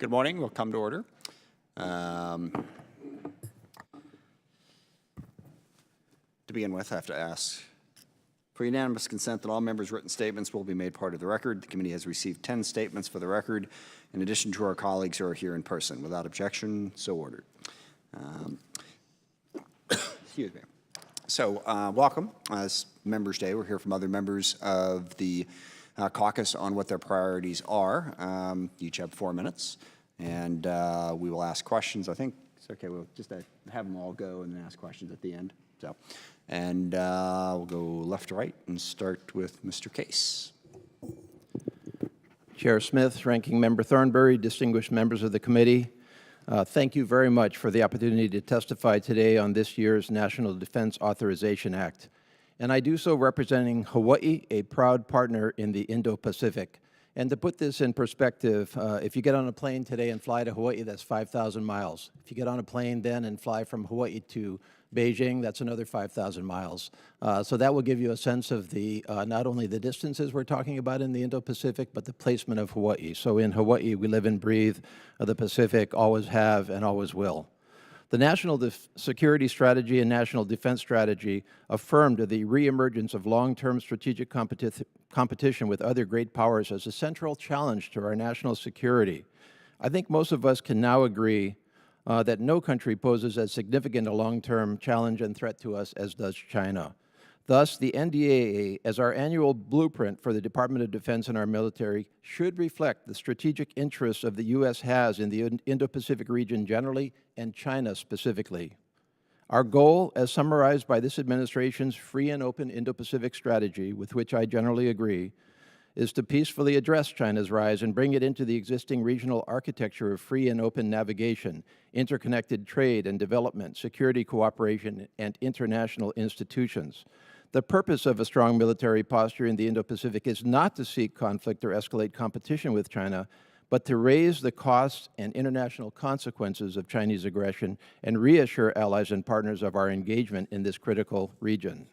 Good morning. We'll come to order. To begin with, I have to ask for unanimous consent that all members' written statements will be made part of the record. The committee has received 10 statements for the record, in addition to our colleagues who are here in person. Without objection, so ordered. Excuse me. So welcome. It's Members' Day. We're here from other members of the caucus on what their priorities are. Each have 4 minutes, and we will ask questions. I think it's okay. We'll just have them all go and then ask questions at the end. So, and we'll go left to right and start with Mr. Case. Chair Smith, Ranking Member Thornberry, distinguished members of the committee, thank you very much for the opportunity to testify today on this year's National Defense Authorization Act. And I do so representing Hawaii, a proud partner in the Indo-Pacific. And to put this in perspective, if you get on a plane today and fly to Hawaii, that's 5,000 miles. If you get on a plane then and fly from Hawaii to Beijing, that's another 5,000 miles. So that will give you a sense of the not only the distances we're talking about in the Indo-Pacific, but the placement of Hawaii. So in Hawaii, we live and breathe the Pacific, always have and always will. The National Security Strategy and National Defense Strategy affirmed the reemergence of long-term strategic competition with other great powers as a central challenge to our national security. I think most of us can now agree that no country poses as significant a long-term challenge and threat to us as does China. Thus, the NDAA, as our annual blueprint for the Department of Defense and our military, should reflect the strategic interests of the U.S. has in the Indo-Pacific region generally and China specifically. Our goal, as summarized by this administration's free and open Indo-Pacific strategy, with which I generally agree, is to peacefully address China's rise and bring it into the existing regional architecture of free and open navigation, interconnected trade and development, security cooperation, and international institutions. The purpose of a strong military posture in the Indo-Pacific is not to seek conflict or escalate competition with China, but to raise the costs and international consequences of Chinese aggression and reassure allies and partners of our engagement in this critical region.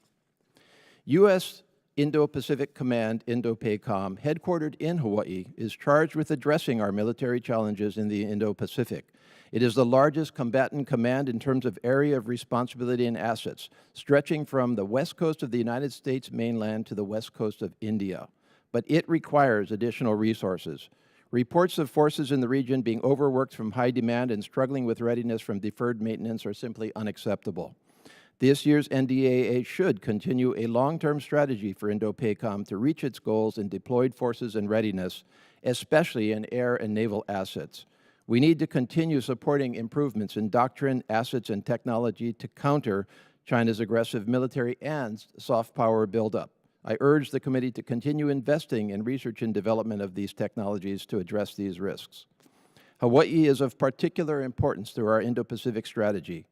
U.S. Indo-Pacific Command, Indo-PACOM, headquartered in Hawaii, is charged with addressing our military challenges in the Indo-Pacific. It is the largest combatant command in terms of area of responsibility and assets, stretching from the west coast of the United States mainland to the west coast of India. But it requires additional resources. Reports of forces in the region being overworked from high demand and struggling with readiness from deferred maintenance are simply unacceptable. This year's NDAA should continue a long-term strategy for Indo-PACOM to reach its goals in deployed forces and readiness, especially in air and naval assets. We need to continue supporting improvements in doctrine, assets, and technology to counter China's aggressive military and soft power buildup. I urge the committee to continue investing in research and development of these technologies to address these risks. Hawaii is of particular importance to our Indo-Pacific strategy.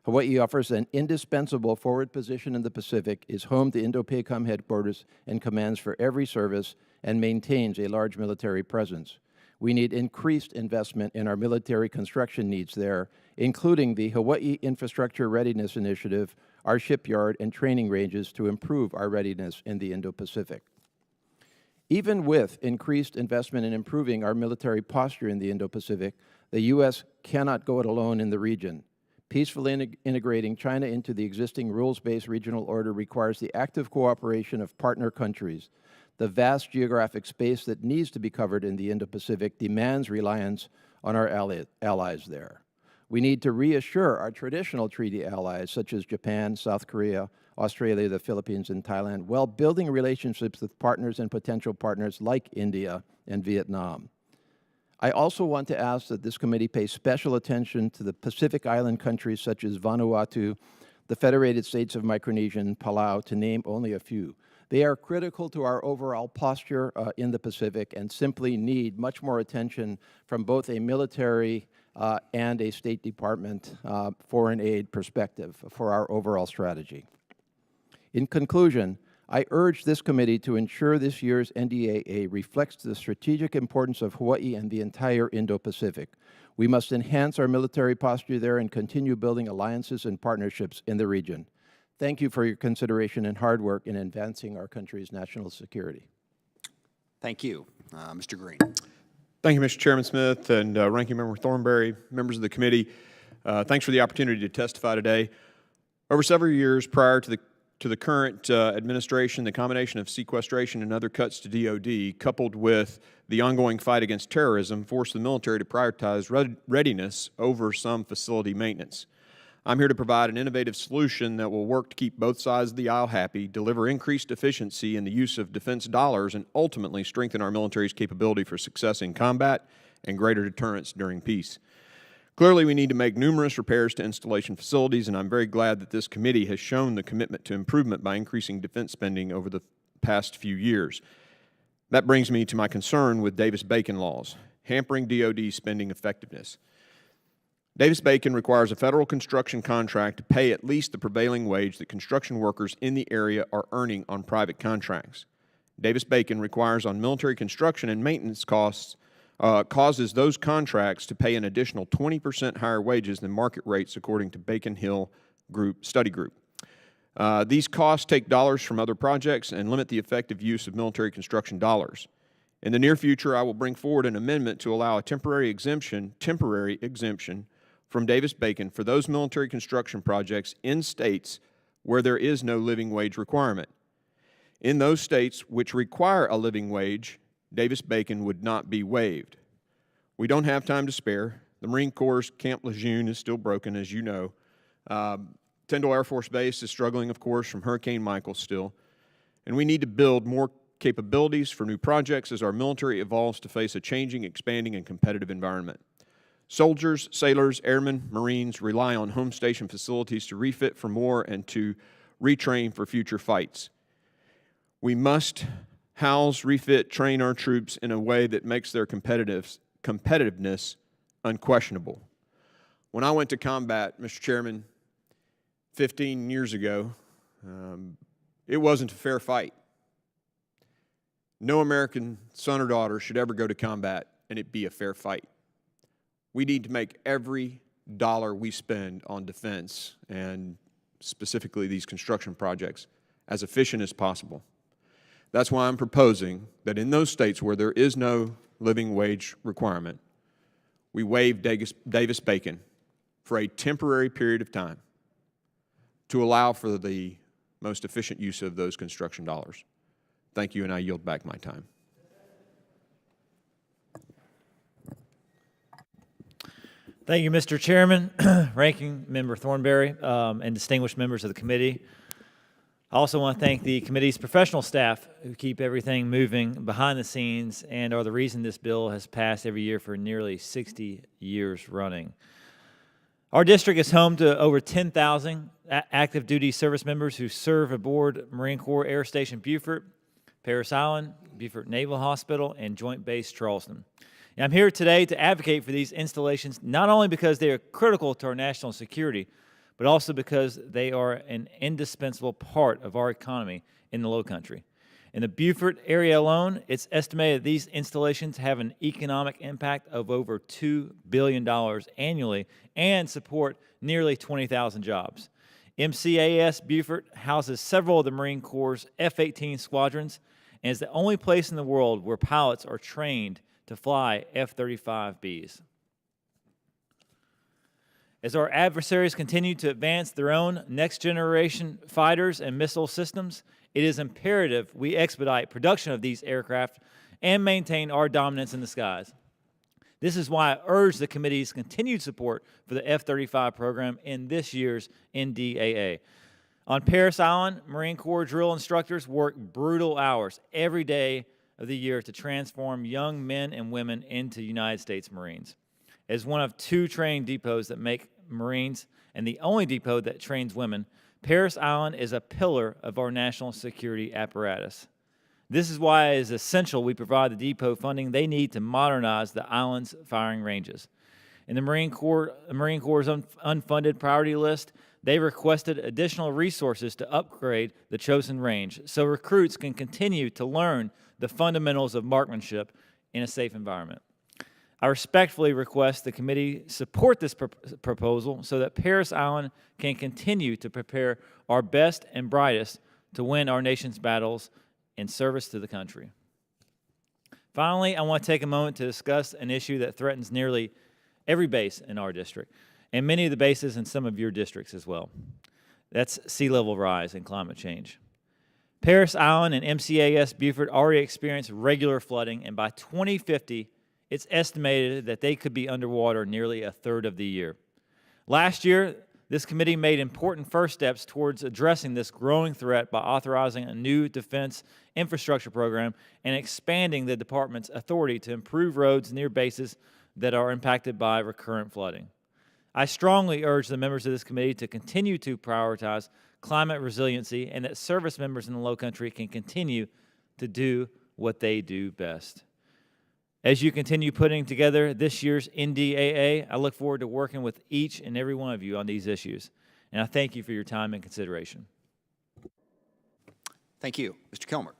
Hawaii offers an indispensable forward position in the Pacific, is home to Indo-PACOM headquarters and commands for every service, and maintains a large military presence. We need increased investment in our military construction needs there, including the Hawaii Infrastructure Readiness Initiative, our shipyard, and training ranges to improve our readiness in the Indo-Pacific. Even with increased investment in improving our military posture in the Indo-Pacific, the U.S. cannot go it alone in the region. Peacefully integrating China into the existing rules-based regional order requires the active cooperation of partner countries. The vast geographic space that needs to be covered in the Indo-Pacific demands reliance on our allies there. We need to reassure our traditional treaty allies, such as Japan, South Korea, Australia, the Philippines, and Thailand, while building relationships with partners and potential partners like India and Vietnam. I also want to ask that this committee pay special attention to the Pacific Island countries such as Vanuatu, the Federated States of Micronesia, and Palau, to name only a few. They are critical to our overall posture in the Pacific and simply need much more attention from both a military and a State Department foreign aid perspective for our overall strategy. In conclusion, I urge this committee to ensure this year's NDAA reflects the strategic importance of Hawaii and the entire Indo-Pacific. We must enhance our military posture there and continue building alliances and partnerships in the region. Thank you for your consideration and hard work in advancing our country's national security. Thank you. Mr. Green. Thank you, Mr. Chairman Smith and Ranking Member Thornberry, members of the committee. Thanks for the opportunity to testify today. Over several years prior to the current administration, the combination of sequestration and other cuts to DOD, coupled with the ongoing fight against terrorism, forced the military to prioritize readiness over some facility maintenance. I'm here to provide an innovative solution that will work to keep both sides of the aisle happy, deliver increased efficiency in the use of defense dollars, and ultimately strengthen our military's capability for success in combat and greater deterrence during peace. Clearly, we need to make numerous repairs to installation facilities, and I'm very glad that this committee has shown the commitment to improvement by increasing defense spending over the past few years. That brings me to my concern with Davis-Bacon laws, hampering DOD spending effectiveness. Davis-Bacon requires a federal construction contract to pay at least the prevailing wage that construction workers in the area are earning on private contracts. Davis-Bacon requires on military construction and maintenance costs causes those contracts to pay an additional 20% higher wages than market rates according to Bacon Hill Study Group. These costs take dollars from other projects and limit the effective use of military construction dollars. In the near future, I will bring forward an amendment to allow a temporary exemption from Davis-Bacon for those military construction projects in states where there is no living wage requirement. In those states which require a living wage, Davis-Bacon would not be waived. We don't have time to spare. The Marine Corps' Camp Lejeune is still broken, as you know. Tyndall Air Force Base is struggling, of course, from Hurricane Michael still. And we need to build more capabilities for new projects as our military evolves to face a changing, expanding, and competitive environment. Soldiers, sailors, airmen, Marines rely on home station facilities to refit for more and to retrain for future fights. We must house, refit, train our troops in a way that makes their competitiveness unquestionable. When I went to combat, Mr. Chairman, 15 years ago, it wasn't a fair fight. No American son or daughter should ever go to combat and it be a fair fight. We need to make every dollar we spend on defense, and specifically these construction projects, as efficient as possible. That's why I'm proposing that in those states where there is no living wage requirement, we waive Davis-Bacon for a temporary period of time to allow for the most efficient use of those construction dollars. Thank you, and I yield back my time. Thank you, Mr. Chairman, Ranking Member Thornberry, and distinguished members of the committee. I also want to thank the committee's professional staff who keep everything moving behind the scenes and are the reason this bill has passed every year for nearly 60 years running. Our district is home to over 10,000 active duty service members who serve aboard Marine Corps Air Station Beaufort, Parris Island, Beaufort Naval Hospital, and Joint Base Charleston. And I'm here today to advocate for these installations, not only because they are critical to our national security, but also because they are an indispensable part of our economy in the Lowcountry. In the Beaufort area alone, it's estimated these installations have an economic impact of over $2 billion annually and support nearly 20,000 jobs. MCAS Beaufort houses several of the Marine Corps' F-18 squadrons and is the only place in the world where pilots are trained to fly F-35Bs. As our adversaries continue to advance their own next-generation fighters and missile systems, it is imperative we expedite production of these aircraft and maintain our dominance in the skies. This is why I urge the committee's continued support for the F-35 program in this year's NDAA. On Parris Island, Marine Corps drill instructors work brutal hours every day of the year to transform young men and women into United States Marines. As one of two training depots that make Marines and the only depot that trains women, Parris Island is a pillar of our national security apparatus. This is why it is essential we provide the depot funding they need to modernize the island's firing ranges. In the Marine Corps' unfunded priority list, they requested additional resources to upgrade the chosen range so recruits can continue to learn the fundamentals of marksmanship in a safe environment. I respectfully request the committee support this proposal so that Parris Island can continue to prepare our best and brightest to win our nation's battles in service to the country. Finally, I want to take a moment to discuss an issue that threatens nearly every base in our district, and many of the bases in some of your districts as well. That's sea level rise and climate change. Paris Island and MCAS Beaufort already experience regular flooding, and by 2050, it's estimated that they could be underwater nearly a third of the year. Last year, this committee made important first steps towards addressing this growing threat by authorizing a new defense infrastructure program and expanding the department's authority to improve roads near bases that are impacted by recurrent flooding. I strongly urge the members of this committee to continue to prioritize climate resiliency and that service members in the Lowcountry can continue to do what they do best. As you continue putting together this year's NDAA, I look forward to working with each and every one of you on these issues, and I thank you for your time and consideration. Thank you. Mr. Kilmer.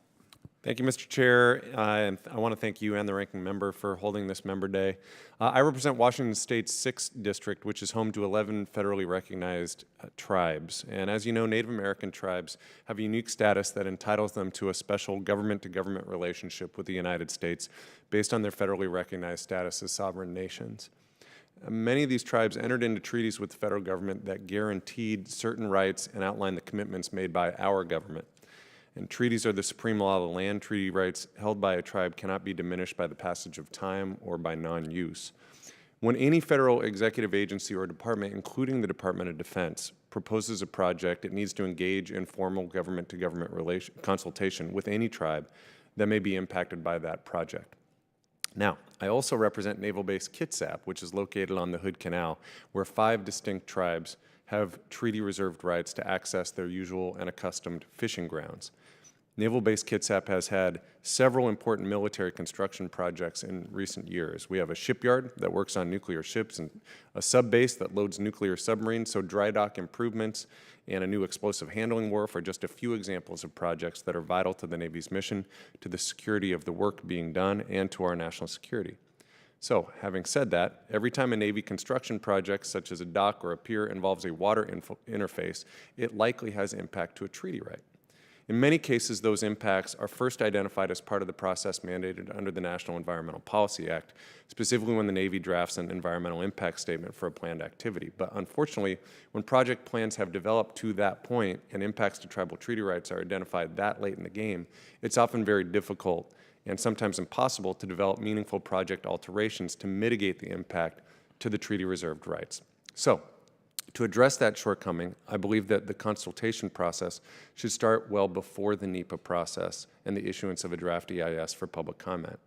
Thank you, Mr. Chair. And I want to thank you and the Ranking Member for holding this Member Day. I represent Washington State's 6th District, which is home to 11 federally recognized tribes. And as you know, Native American tribes have a unique status that entitles them to a special government-to-government relationship with the United States based on their federally recognized status as sovereign nations. Many of these tribes entered into treaties with the federal government that guaranteed certain rights and outlined the commitments made by our government. And treaties are the supreme law of the land. Treaty rights held by a tribe cannot be diminished by the passage of time or by non-use. When any federal executive agency or department, including the Department of Defense, proposes a project, it needs to engage in formal government-to-government consultation with any tribe that may be impacted by that project. Now, I also represent Naval Base Kitsap, which is located on the Hood Canal, where 5 distinct tribes have treaty-reserved rights to access their usual and accustomed fishing grounds. Naval Base Kitsap has had several important military construction projects in recent years. We have a shipyard that works on nuclear ships and a sub-base that loads nuclear submarines, so dry dock improvements and a new explosive handling wharf are just a few examples of projects that are vital to the Navy's mission, to the security of the work being done, and to our national security. So, having said that, every time a Navy construction project, such as a dock or a pier, involves a water interface, it likely has impact to a treaty right. In many cases, those impacts are first identified as part of the process mandated under the National Environmental Policy Act, specifically when the Navy drafts an environmental impact statement for a planned activity. But unfortunately, when project plans have developed to that point and impacts to tribal treaty rights are identified that late in the game, it's often very difficult and sometimes impossible to develop meaningful project alterations to mitigate the impact to the treaty-reserved rights. So, to address that shortcoming, I believe that the consultation process should start well before the NEPA process and the issuance of a draft EIS for public comment.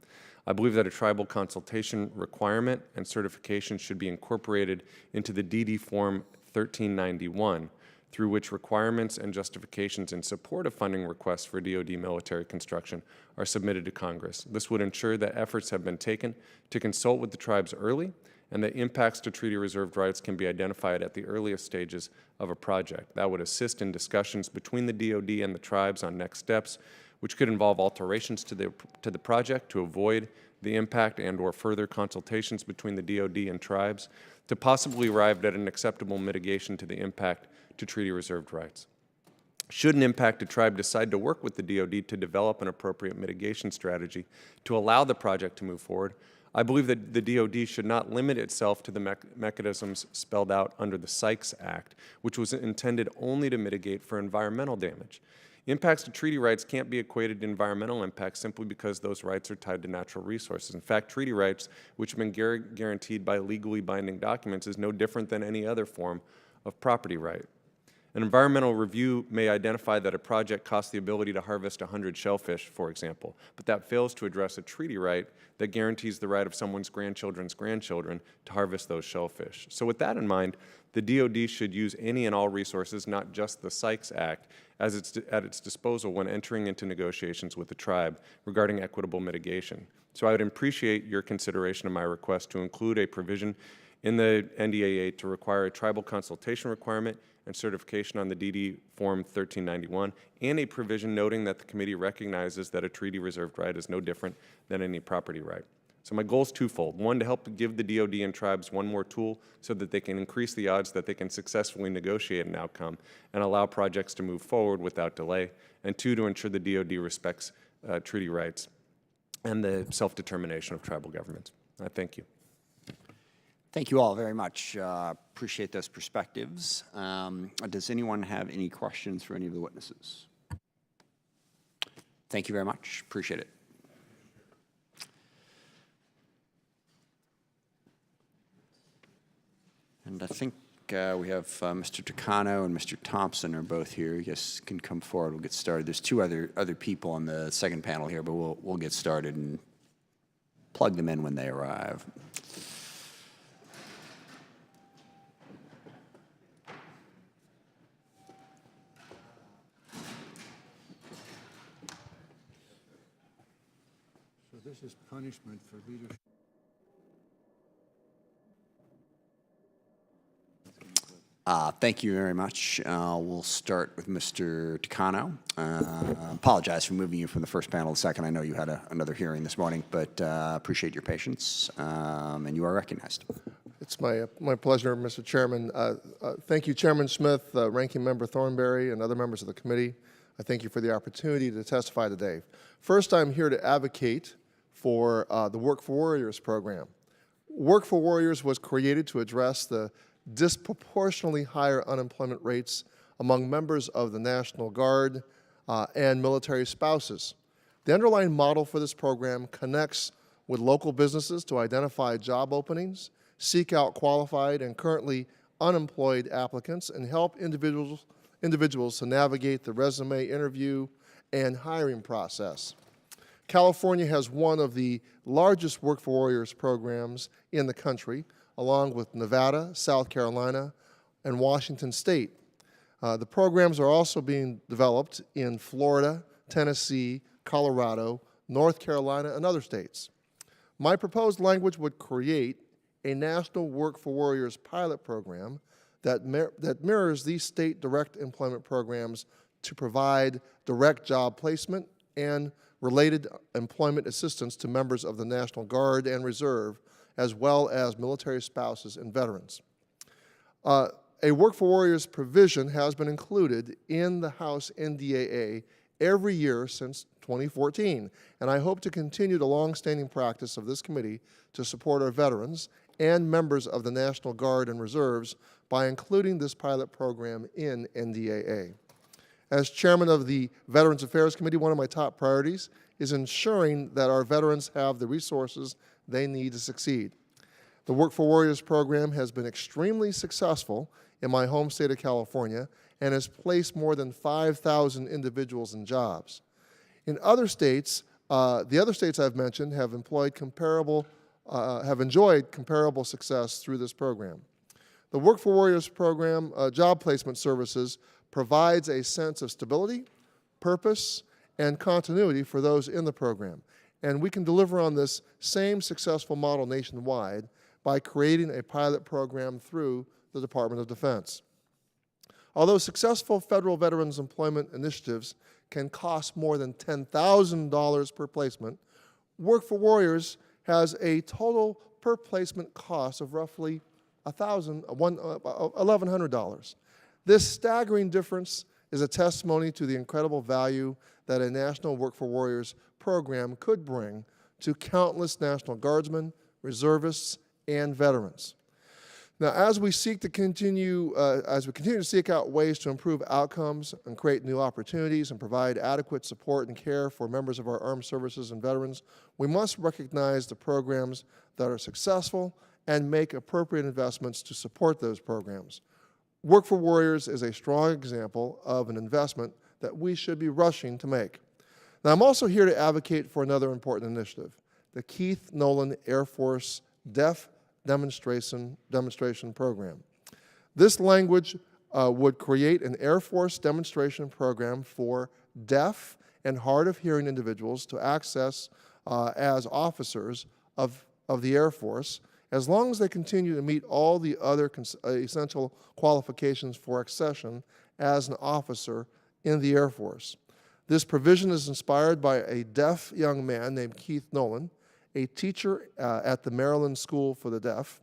I believe that a tribal consultation requirement and certification should be incorporated into the DD Form 1391, through which requirements and justifications in support of funding requests for DoD military construction are submitted to Congress. This would ensure that efforts have been taken to consult with the tribes early and that impacts to treaty-reserved rights can be identified at the earliest stages of a project. That would assist in discussions between the DoD and the tribes on next steps, which could involve alterations to the project to avoid the impact and or further consultations between the DoD and tribes to possibly arrive at an acceptable mitigation to the impact to treaty-reserved rights. Should an impacted tribe decide to work with the DoD to develop an appropriate mitigation strategy to allow the project to move forward, I believe that the DoD should not limit itself to the mechanisms spelled out under the Sykes Act, which was intended only to mitigate for environmental damage. Impacts to treaty rights can't be equated to environmental impacts simply because those rights are tied to natural resources. In fact, treaty rights, which have been guaranteed by legally binding documents, is no different than any other form of property right. An environmental review may identify that a project costs the ability to harvest 100 shellfish, for example, but that fails to address a treaty right that guarantees the right of someone's grandchildren's grandchildren to harvest those shellfish. So with that in mind, the DoD should use any and all resources, not just the Sykes Act, at its disposal when entering into negotiations with the tribe regarding equitable mitigation. So I would appreciate your consideration of my request to include a provision in the NDAA to require a tribal consultation requirement and certification on the DD Form 1391, and a provision noting that the committee recognizes that a treaty-reserved right is no different than any property right. So my goal is twofold. One, to help give the DoD and tribes one more tool so that they can increase the odds that they can successfully negotiate an outcome and allow projects to move forward without delay. And two, to ensure the DoD respects treaty rights. and the self-determination of tribal governments. I thank you. Thank you all very much. Appreciate those perspectives. Does anyone have any questions for any of the witnesses? Thank you very much. Appreciate it. And I think we have Mr. Takano and Mr. Thompson are both here. You guys can come forward. We'll get started. There's two other people on the second panel here, but we'll get started and plug them in when they arrive. So this is punishment for leadership. Thank you very much. We'll start with Mr. Takano. Apologize for moving you from the first panel to the second. I know you had another hearing this morning, but appreciate your patience, and you are recognized. It's my pleasure, Mr. Chairman. Thank you, Chairman Smith, Ranking Member Thornberry, and other members of the committee. I thank you for the opportunity to testify today. First, I'm here to advocate for the Work for Warriors program. Work for Warriors was created to address the disproportionately higher unemployment rates among members of the National Guard and military spouses. The underlying model for this program connects with local businesses to identify job openings, seek out qualified and currently unemployed applicants, and help individuals to navigate the resume interview and hiring process. California has one of the largest Work for Warriors programs in the country, along with Nevada, South Carolina, and Washington State. The programs are also being developed in Florida, Tennessee, Colorado, North Carolina, and other states. My proposed language would create a national Work for Warriors pilot program that mirrors these state direct employment programs to provide direct job placement and related employment assistance to members of the National Guard and Reserve, as well as military spouses and veterans. A Work for Warriors provision has been included in the House NDAA every year since 2014, and I hope to continue the longstanding practice of this committee to support our veterans and members of the National Guard and Reserves by including this pilot program in NDAA. As chairman of the Veterans Affairs Committee, one of my top priorities is ensuring that our veterans have the resources they need to succeed. The Work for Warriors program has been extremely successful in my home state of California and has placed more than 5,000 individuals in jobs. In other states, the other states I've mentioned have enjoyed comparable success through this program. The Work for Warriors program, job placement services, provides a sense of stability, purpose, and continuity for those in the program. And we can deliver on this same successful model nationwide by creating a pilot program through the Department of Defense. Although successful federal veterans employment initiatives can cost more than $10,000 per placement, Work for Warriors has a total per placement cost of roughly $1,100. This staggering difference is a testimony to the incredible value that a national Work for Warriors program could bring to countless National Guardsmen, reservists, and veterans. Now, as we continue to seek out ways to improve outcomes and create new opportunities and provide adequate support and care for members of our armed services and veterans, we must recognize the programs that are successful and make appropriate investments to support those programs. Work for Warriors is a strong example of an investment that we should be rushing to make. Now, I'm also here to advocate for another important initiative, the Keith Nolan Air Force Deaf Demonstration Program. This language would create an Air Force demonstration program for deaf and hard of hearing individuals to access as officers of the Air Force, as long as they continue to meet all the other essential qualifications for accession as an officer in the Air Force. This provision is inspired by a deaf young man named Keith Nolan, a teacher at the Maryland School for the Deaf,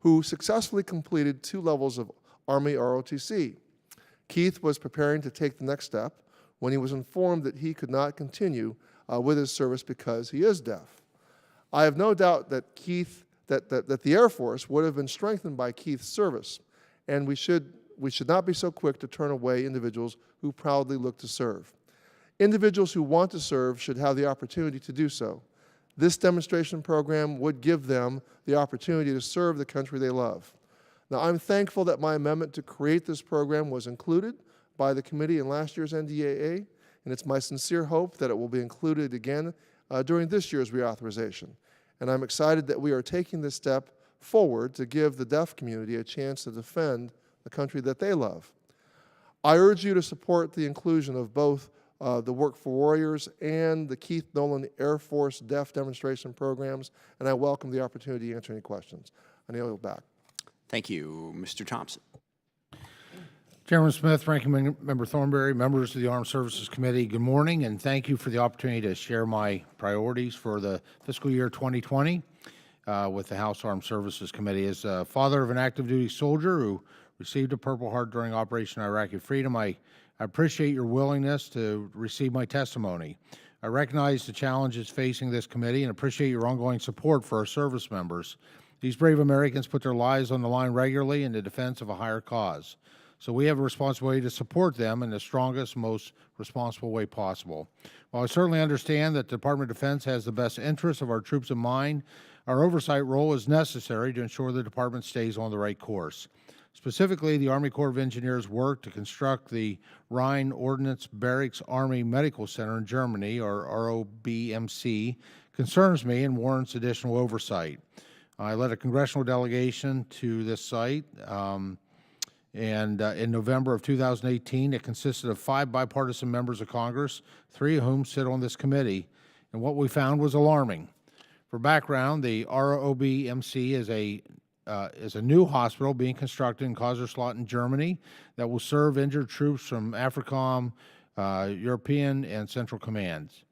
who successfully completed 2 levels of Army ROTC. Keith was preparing to take the next step when he was informed that he could not continue with his service because he is deaf. I have no doubt that that the Air Force would have been strengthened by Keith's service, and we should not be so quick to turn away individuals who proudly look to serve. Individuals who want to serve should have the opportunity to do so. This demonstration program would give them the opportunity to serve the country they love. Now, I'm thankful that my amendment to create this program was included by the committee in last year's NDAA, and it's my sincere hope that it will be included again during this year's reauthorization. And I'm excited that we are taking this step forward to give the deaf community a chance to defend the country that they love. I urge you to support the inclusion of both the Work for Warriors and the Keith Nolan Air Force Deaf Demonstration Programs, and I welcome the opportunity to answer any questions. I kneel back. Thank you. Mr. Thompson. Chairman Smith, Ranking Member Thornberry, members of the Armed Services Committee, good morning, and thank you for the opportunity to share my priorities for the fiscal year 2020 with the House Armed Services Committee. As a father of an active duty soldier who received a Purple Heart during Operation Iraqi Freedom, I appreciate your willingness to receive my testimony. I recognize the challenges facing this committee and appreciate your ongoing support for our service members. These brave Americans put their lives on the line regularly in the defense of a higher cause. So we have a responsibility to support them in the strongest, most responsible way possible. While I certainly understand that the Department of Defense has the best interests of our troops in mind, our oversight role is necessary to ensure the department stays on the right course. Specifically, the Army Corps of Engineers work to construct the Rhine Ordnance Barracks Army Medical Center in Germany, or ROBMC, concerns me and warrants additional oversight. I led a congressional delegation to this site, and in November of 2018, it consisted of 5 bipartisan members of Congress, 3 of whom sit on this committee, and what we found was alarming. For background, the ROBMC is a new hospital being constructed in Kaiserslautern, Germany, that will serve injured troops from AFRICOM, European, and Central Commands.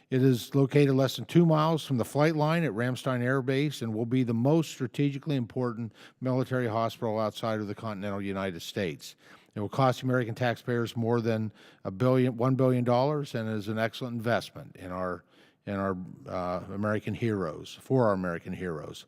It is located less than 2 miles from the flight line at Ramstein Air Base and will be the most strategically important military hospital outside of the continental United States. It will cost American taxpayers more than $1 billion and is an excellent investment in our American heroes, for our American heroes.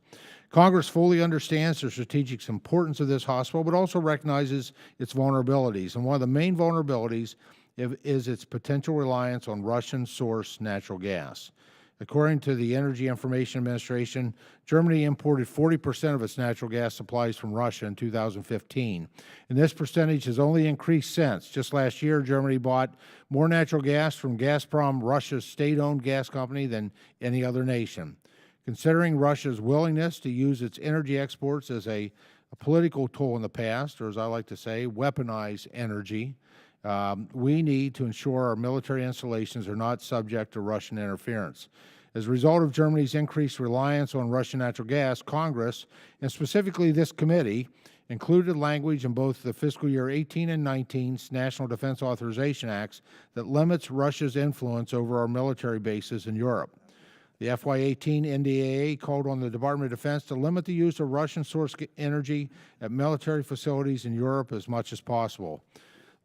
Congress fully understands the strategic importance of this hospital, but also recognizes its vulnerabilities. And one of the main vulnerabilities is its potential reliance on Russian-sourced natural gas. According to the Energy Information Administration, Germany imported 40% of its natural gas supplies from Russia in 2015. And this percentage has only increased since. Just last year, Germany bought more natural gas from Gazprom, Russia's state-owned gas company, than any other nation. Considering Russia's willingness to use its energy exports as a political tool in the past, or as I like to say, weaponize energy, we need to ensure our military installations are not subject to Russian interference. As a result of Germany's increased reliance on Russian natural gas, Congress, and specifically this committee, included language in both the fiscal year 18 and 19's National Defense Authorization Acts that limits Russia's influence over our military bases in Europe. The FY18 NDAA called on the Department of Defense to limit the use of Russian-sourced energy at military facilities in Europe as much as possible.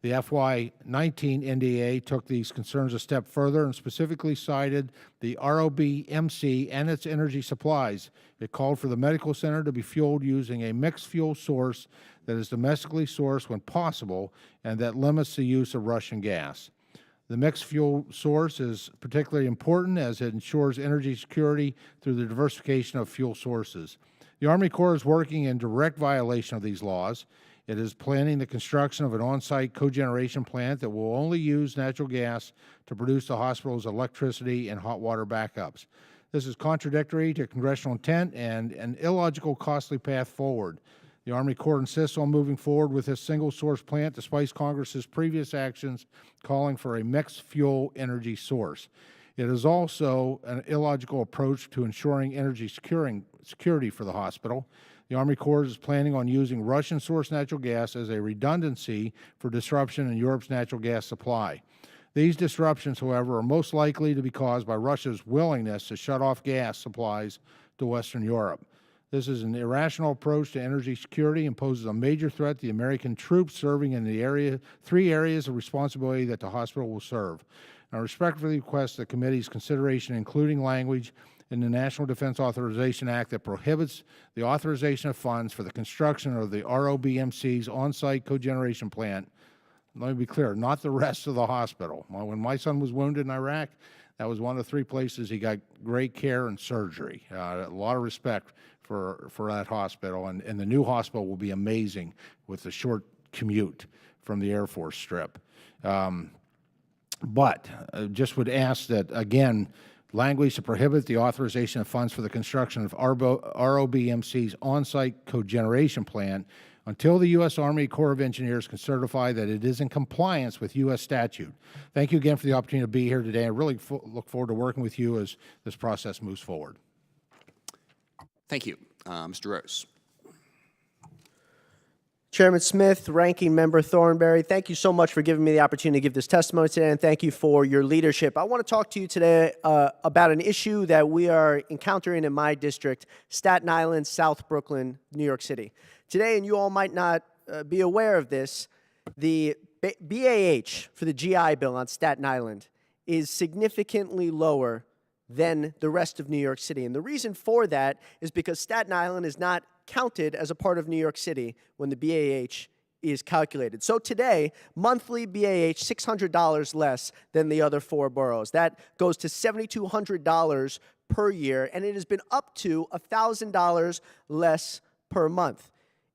The FY19 NDAA took these concerns a step further and specifically cited the ROBMC and its energy supplies. It called for the medical center to be fueled using a mixed fuel source that is domestically sourced when possible and that limits the use of Russian gas. The mixed fuel source is particularly important as it ensures energy security through the diversification of fuel sources. The Army Corps is working in direct violation of these laws. It is planning the construction of an on-site cogeneration plant that will only use natural gas to produce the hospital's electricity and hot water backups. This is contradictory to congressional intent and an illogical, costly path forward. The Army Corps insists on moving forward with this single-source plant despite Congress's previous actions calling for a mixed fuel energy source. It is also an illogical approach to ensuring energy security for the hospital. The Army Corps is planning on using Russian-sourced natural gas as a redundancy for disruption in Europe's natural gas supply. These disruptions, however, are most likely to be caused by Russia's willingness to shut off gas supplies to Western Europe. This is an irrational approach to energy security and poses a major threat to the American troops serving in the three areas of responsibility that the hospital will serve. I respectfully request the committee's consideration, including language in the National Defense Authorization Act that prohibits the authorization of funds for the construction of the ROBMC's on-site cogeneration plant. Let me be clear, not the rest of the hospital. When my son was wounded in Iraq, that was one of the 3 places he got great care and surgery. A lot of respect for that hospital, and the new hospital will be amazing with the short commute from the Air Force Strip. But just would ask that, again, language to prohibit the authorization of funds for the construction of ROBMC's on-site cogeneration plant until the U.S. Army Corps of Engineers can certify that it is in compliance with U.S. statute. Thank you again for the opportunity to be here today. I really look forward to working with you as this process moves forward. Thank you. Mr. Rose. Chairman Smith, Ranking Member Thornberry, thank you so much for giving me the opportunity to give this testimony today, and thank you for your leadership. I want to talk to you today about an issue that we are encountering in my district, Staten Island, South Brooklyn, New York City. Today, and you all might not be aware of this, the BAH for the GI Bill on Staten Island is significantly lower than the rest of New York City. And the reason for that is because Staten Island is not counted as a part of New York City when the BAH is calculated. So today, monthly BAH, $600 less than the other 4 boroughs. That goes to $7,200 per year, and it has been up to $1,000 less per month.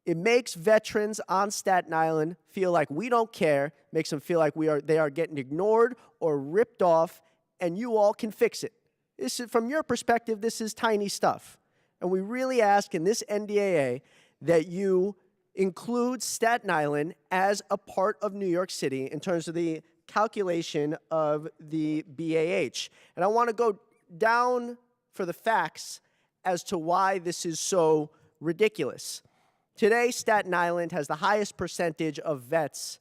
It makes veterans on Staten Island feel like we don't care, makes them feel like they are getting ignored or ripped off, and you all can fix it. This is, from your perspective, this is tiny stuff. And we really ask in this NDAA that you include Staten Island as a part of New York City in terms of the calculation of the BAH. And I want to go down for the facts as to why this is so ridiculous. Today, Staten Island has the highest percentage of vets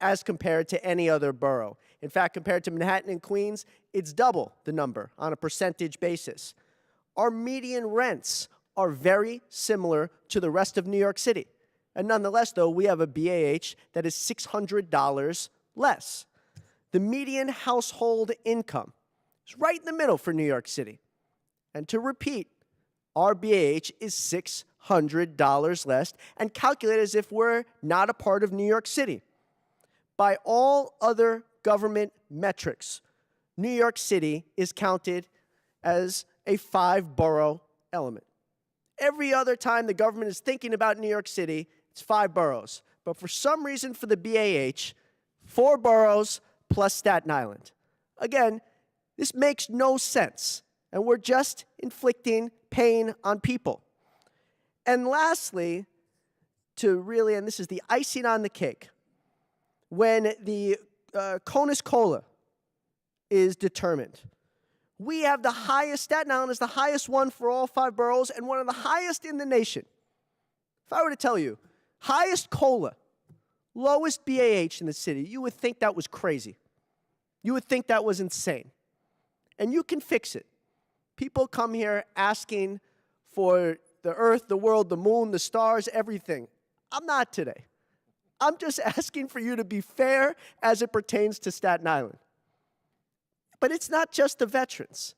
as compared to any other borough. In fact, compared to Manhattan and Queens, it's double the number on a percentage basis. Our median rents are very similar to the rest of New York City. And nonetheless, though, we have a BAH that is $600 less. The median household income is right in the middle for New York City. And to repeat, our BAH is $600 less and calculated as if we're not a part of New York City. By all other government metrics, New York City is counted as a 5-borough element. Every other time the government is thinking about New York City, it's 5 boroughs. But for some reason for the BAH, 4 boroughs plus Staten Island. Again, this makes no sense, and we're just inflicting pain on people. And lastly, and this is the icing on the cake, when the CONUS COLA is determined, we have the highest, Staten Island is the highest one for all 5 boroughs and one of the highest in the nation. If I were to tell you, highest COLA, lowest BAH in the city, you would think that was crazy. You would think that was insane. And you can fix it. People come here asking for the earth, the world, the moon, the stars, everything. I'm not today. I'm just asking for you to be fair as it pertains to Staten Island. But it's not just the veterans.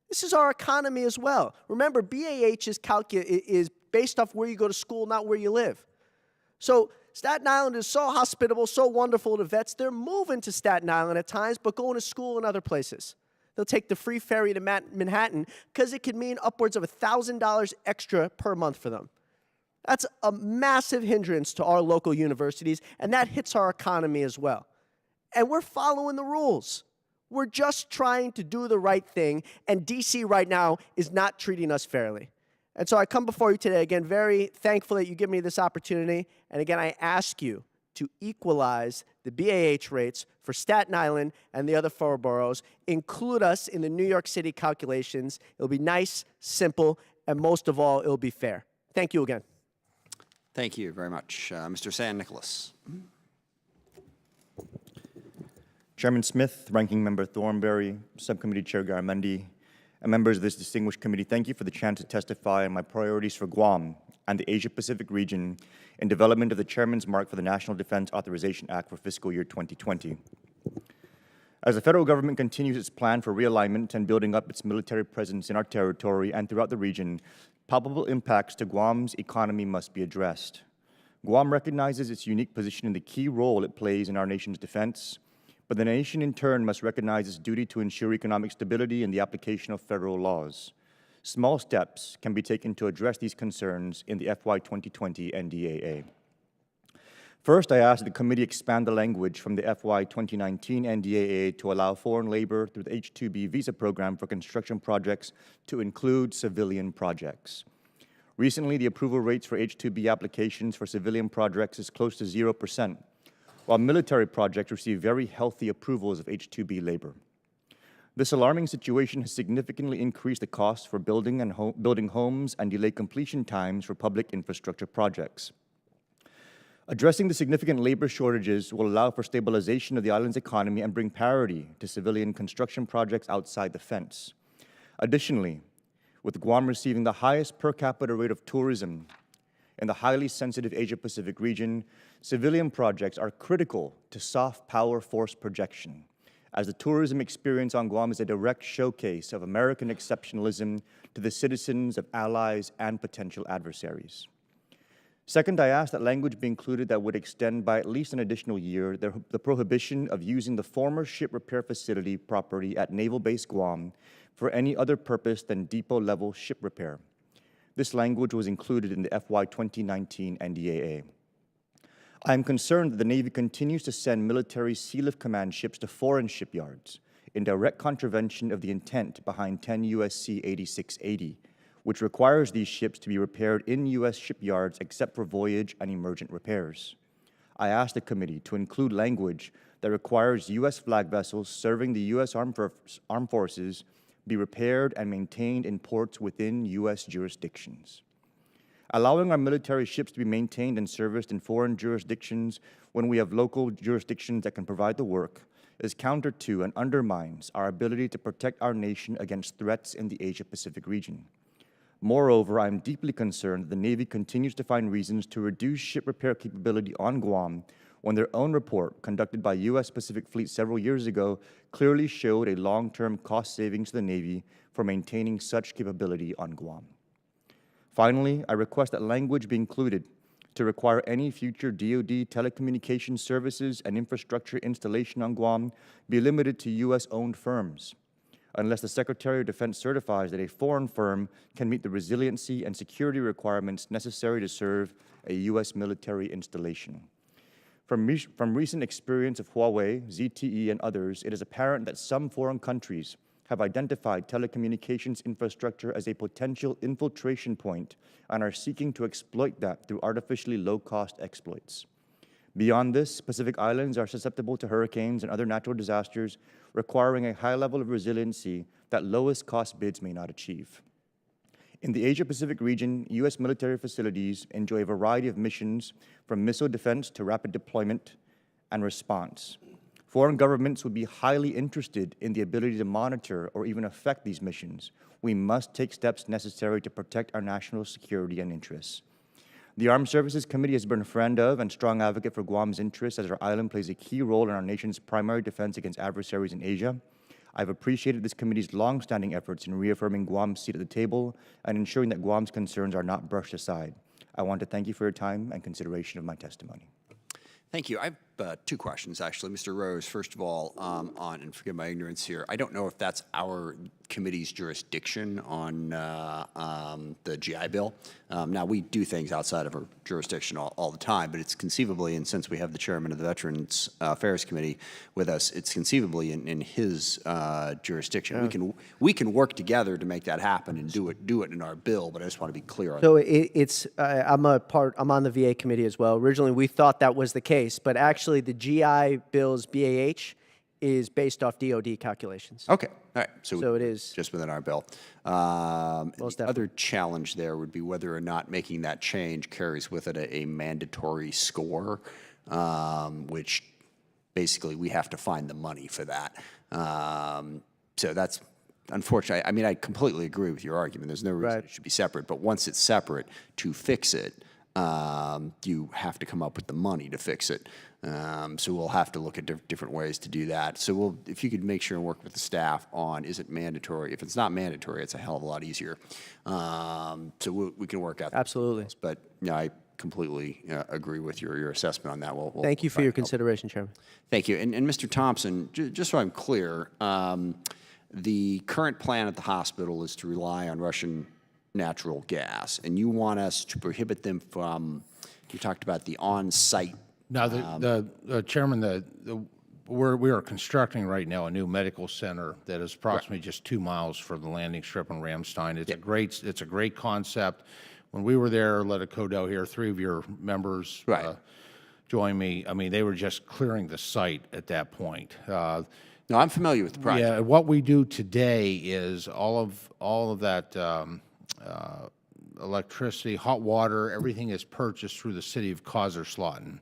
This is our economy as well. Remember, BAH is based off where you go to school, not where you live. So Staten Island is so hospitable, so wonderful to vets. They're moving to Staten Island at times, but going to school in other places. They'll take the free ferry to Manhattan because it could mean upwards of $1,000 extra per month for them. That's a massive hindrance to our local universities, and that hits our economy as well. And we're following the rules. We're just trying to do the right thing, and D.C. right now is not treating us fairly. And so I come before you today, again, very thankful that you give me this opportunity, and again, I ask you to equalize the BAH rates for Staten Island and the other 4 boroughs. Include us in the New York City calculations. It'll be nice, simple, and most of all, it'll be fair. Thank you again. Thank you very much. Mr. San Nicolas. Chairman Smith, Ranking Member Thornberry, Subcommittee Chair Garamendi, and members of this distinguished committee, thank you for the chance to testify on my priorities for Guam and the Asia-Pacific region in development of the Chairman's Mark for the National Defense Authorization Act for fiscal year 2020. As the federal government continues its plan for realignment and building up its military presence in our territory and throughout the region, palpable impacts to Guam's economy must be addressed. Guam recognizes its unique position in the key role it plays in our nation's defense, but the nation in turn must recognize its duty to ensure economic stability and the application of federal laws. Small steps can be taken to address these concerns in the FY 2020 NDAA. First, I ask that the committee expand the language from the FY 2019 NDAA to allow foreign labor through the H-2B visa program for construction projects to include civilian projects. Recently, the approval rates for H-2B applications for civilian projects is close to 0%, while military projects receive very healthy approvals of H-2B labor. This alarming situation has significantly increased the costs for building homes and delayed completion times for public infrastructure projects. Addressing the significant labor shortages will allow for stabilization of the island's economy and bring parity to civilian construction projects outside the fence. Additionally, with Guam receiving the highest per capita rate of tourism in the highly sensitive Asia-Pacific region, civilian projects are critical to soft power force projection, as the tourism experience on Guam is a direct showcase of American exceptionalism to the citizens of allies and potential adversaries. Second, I ask that language be included that would extend by at least an additional year the prohibition of using the former ship repair facility property at Naval Base Guam for any other purpose than depot-level ship repair. This language was included in the FY 2019 NDAA. I am concerned that the Navy continues to send military Sealift Command ships to foreign shipyards in direct contravention of the intent behind 10 U.S.C. 8680, which requires these ships to be repaired in U.S. shipyards except for voyage and emergent repairs. I ask the committee to include language that requires U.S. flag vessels serving the U.S. Armed Forces be repaired and maintained in ports within U.S. jurisdictions. Allowing our military ships to be maintained and serviced in foreign jurisdictions when we have local jurisdictions that can provide the work is counter to and undermines our ability to protect our nation against threats in the Asia-Pacific region. Moreover, I am deeply concerned that the Navy continues to find reasons to reduce ship repair capability on Guam when their own report, conducted by U.S. Pacific Fleet several years ago, clearly showed a long-term cost savings to the Navy for maintaining such capability on Guam. Finally, I request that language be included to require any future DoD telecommunications services and infrastructure installation on Guam be limited to U.S.-owned firms, unless the Secretary of Defense certifies that a foreign firm can meet the resiliency and security requirements necessary to serve a U.S. military installation. From recent experience of Huawei, ZTE, and others, it is apparent that some foreign countries have identified telecommunications infrastructure as a potential infiltration point and are seeking to exploit that through artificially low-cost exploits. Beyond this, Pacific Islands are susceptible to hurricanes and other natural disasters, requiring a high level of resiliency that lowest-cost bids may not achieve. In the Asia-Pacific region, U.S. military facilities enjoy a variety of missions, from missile defense to rapid deployment and response. Foreign governments would be highly interested in the ability to monitor or even affect these missions. We must take steps necessary to protect our national security and interests. The Armed Services Committee has been a friend of and strong advocate for Guam's interests as our island plays a key role in our nation's primary defense against adversaries in Asia. I've appreciated this committee's long-standing efforts in reaffirming Guam's seat at the table and ensuring that Guam's concerns are not brushed aside. I want to thank you for your time and consideration of my testimony. Thank you. I have two questions, actually. Mr. Rose, first of all, and forgive my ignorance here, I don't know if that's our committee's jurisdiction on the GI Bill. Now, we do things outside of our jurisdiction all the time, but it's conceivably, and since we have the chairman of the Veterans Affairs Committee with us, it's conceivably in his jurisdiction. Yeah. We can work together to make that happen and do it in our bill, but I just want to be clear on that. I'm on the VA committee as well. Originally, we thought that was the case, but actually the GI Bill's BAH is based off DoD calculations. Okay, all right. So it is just within our bill. The other challenge there would be whether or not making that change carries with it a mandatory score, which basically we have to find the money for that. So that's unfortunately, I mean, I completely agree with your argument. There's no reason Right. it should be separate. But once it's separate, to fix it, you have to come up with the money to fix it. So we'll have to look at different ways to do that. So if you could make sure and work with the staff on, is it mandatory? If it's not mandatory, it's a hell of a lot easier. So we can work out the Absolutely. details. But no, I completely agree with your assessment on that. Thank you for your consideration, Chairman. Thank you. And Mr. Thompson, just so I'm clear, the current plan at the hospital is to rely on Russian natural gas, and you want us to prohibit them from, you talked about the on-site. Now, the Chairman, we are constructing right now a new medical center that is approximately just 2 miles from the landing strip in Ramstein. It's a great concept. When we were there, let it Codell here, 3 of your members joined me. I mean, they were just clearing the site at that point. No, I'm familiar with the project. Yeah, what we do today is all of that electricity, hot water, everything is purchased through the city of Kaiserslautern.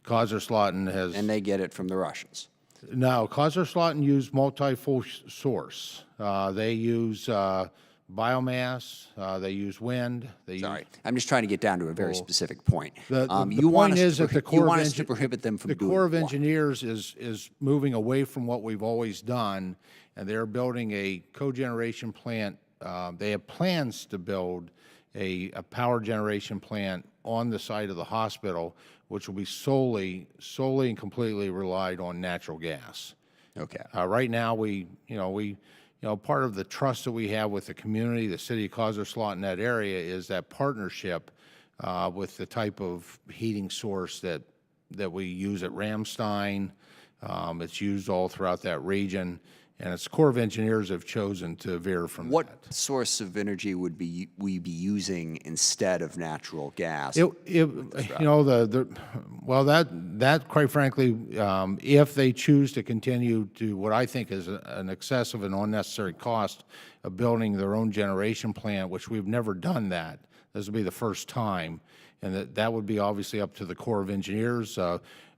Kaiserslautern has... And they get it from the Russians. No, Kaiserslautern use multi-fuel source. They use biomass, they use wind. Sorry, I'm just trying to get down to a very specific point. The You want point us is to that the you want us to prohibit them from the doing Corps of what? Engineers is moving away from what we've always done, and they're building a cogeneration plant. They have plans to build a power generation plant on the site of the hospital, which will be solely and completely relied on natural gas. Okay. Right now, part of the trust that we have with the community, the city of Kaiserslautern in that area, is that partnership with the type of heating source that we use at Ramstein. It's used all throughout that region, and it's Corps of Engineers have chosen to veer from that. What source of energy would we be using instead of natural gas? That quite frankly, if they choose to continue to what I think is an excessive and unnecessary cost of building their own generation plant, which we've never done that. This will be the first time, and that would be obviously up to the Corps of Engineers.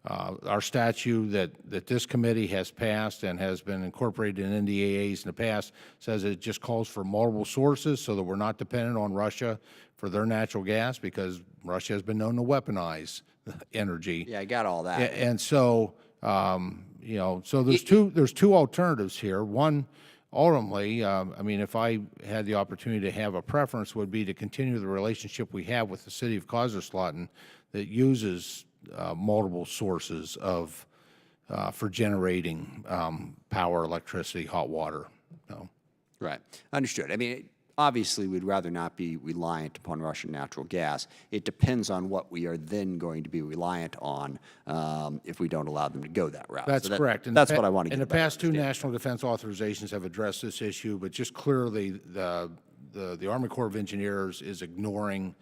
Our statute that this committee has passed and has been incorporated in NDAAs in the past says it just calls for multiple sources so that we're not dependent on Russia for their natural gas, because Russia has been known to weaponize energy. Yeah, I got all that. And so, so there's two alternatives here. One, ultimately, if I had the opportunity to have a preference, would be to continue the relationship we have with the city of Kaiserslautern that uses multiple sources for generating power, electricity, hot water. Right. Understood. I mean, obviously, we'd rather not be reliant upon Russian natural gas. It depends on what we are then going to be reliant on if we don't allow them to go that route. That's correct. That's what I want to get. In the past, 2 national defense authorizations have addressed this issue, but just clearly the Army Corps of Engineers is ignoring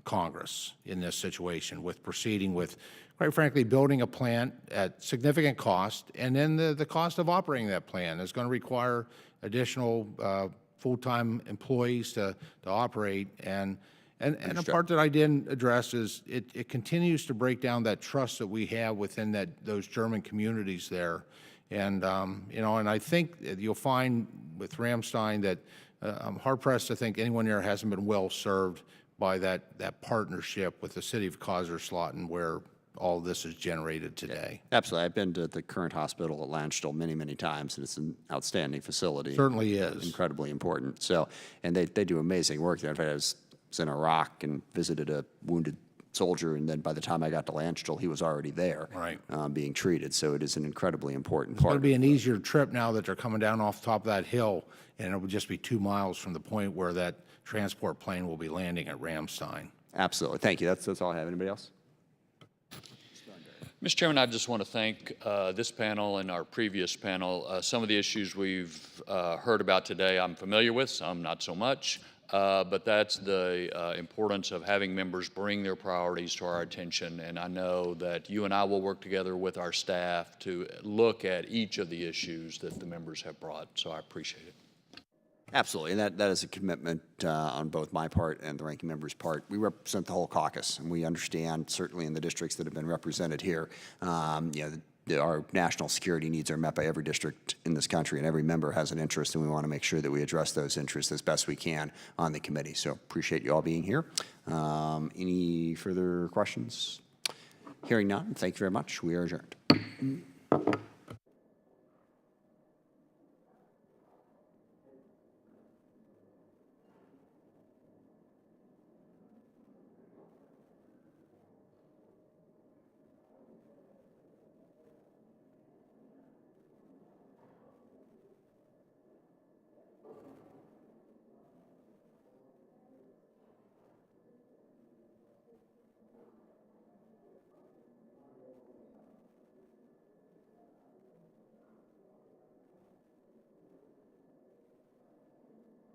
Congress in this situation with proceeding with, quite frankly, building a plant at significant cost, and then the cost of operating that plant is going to require additional full-time employees to operate. And a part that I didn't address is it continues to break down that trust that we have within those German communities there. And, and I think you'll find with Ramstein that I'm hard-pressed to think anyone there hasn't been well served by that partnership with the city of Kaiserslautern, where all this is generated today. Absolutely. I've been to the current hospital at Landstuhl many, many times, and it's an outstanding facility. Certainly is. Incredibly important. So, and they do amazing work there. In fact, I was in Iraq and visited a wounded soldier, and then by the time I got to Landstuhl, he was already there, Right. Being treated. So it is an incredibly important It's going part. to be an easier trip now that they're coming down off the top of that hill, and it would just be 2 miles from the point where that transport plane will be landing at Ramstein. Absolutely. Thank you. That's all I have. Anybody else? Mr. Chairman, I just want to thank this panel and our previous panel. Some of the issues we've heard about today I'm familiar with, some not so much, but that's the importance of having members bring their priorities to our attention, and I know that you and I will work together with our staff to look at each of the issues that the members have brought, so I appreciate it. Absolutely, and that is a commitment on both my part and the ranking member's part. We represent the whole caucus, and we understand, certainly in the districts that have been represented here, our national security needs are met by every district in this country, and every member has an interest, and we want to make sure that we address those interests as best we can on the committee. So appreciate you all being here. Any further questions? Hearing none, thank you very much. We are adjourned.